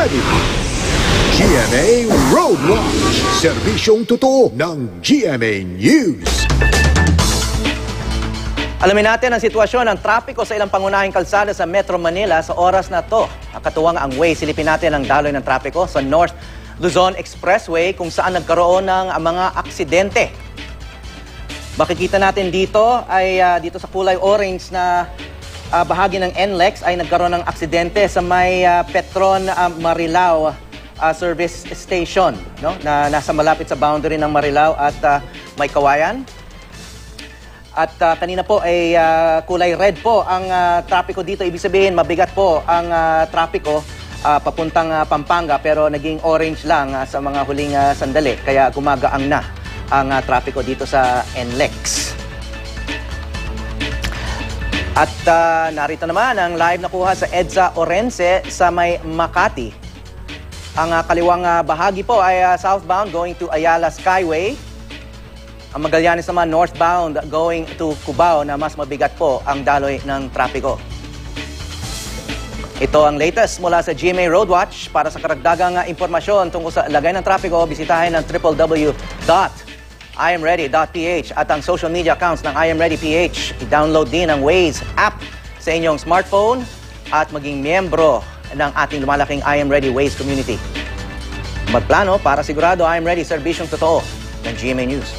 Ready! GMA Road Watch, serbisyong totoo ng GMA News. Alamin natin ang sitwasyon ng trapiko sa ilang pangunahing kalsada sa Metro Manila sa oras na to. Katuwang ang way, silipin natin ang daloy ng trapiko sa North Luzon Expressway kung saan nagkaroon ng mga aksidente. Makikita natin dito ay dito sa kulay orange na bahagi ng NLEX ay nagkaroon ng aksidente sa may Petron Marilao service station, no? Na nasa malapit sa boundary ng Marilao at may Kawayan. At kanina po ay kulay red po ang trapiko dito. Ibig sabihin mabigat po ang trapiko papuntang Pampanga pero naging orange lang sa mga huling sandali. Kaya gumagaang na ang trapiko dito sa NLEX. At narito naman ang live na kuha sa EDSA Orense sa may Makati. Ang kaliwang bahagi po ay southbound going to Ayala Skyway. Ang Magallanes naman northbound going to Cubao na mas mabigat po ang daloy ng trapiko. Ito ang latest mula sa GMA Roadwatch. Para sa karagdagang impormasyon tungkol sa lagay ng trapiko, bisitahin ang www.imready.ph at ang social media accounts ng IamReadyPH. I-download din ang Waze app sa inyong smartphone at maging miyembro ng ating lumalaking I Am Ready Waze community. Magplano para sigurado I Am Ready, serbisyong totoo ng GMA News.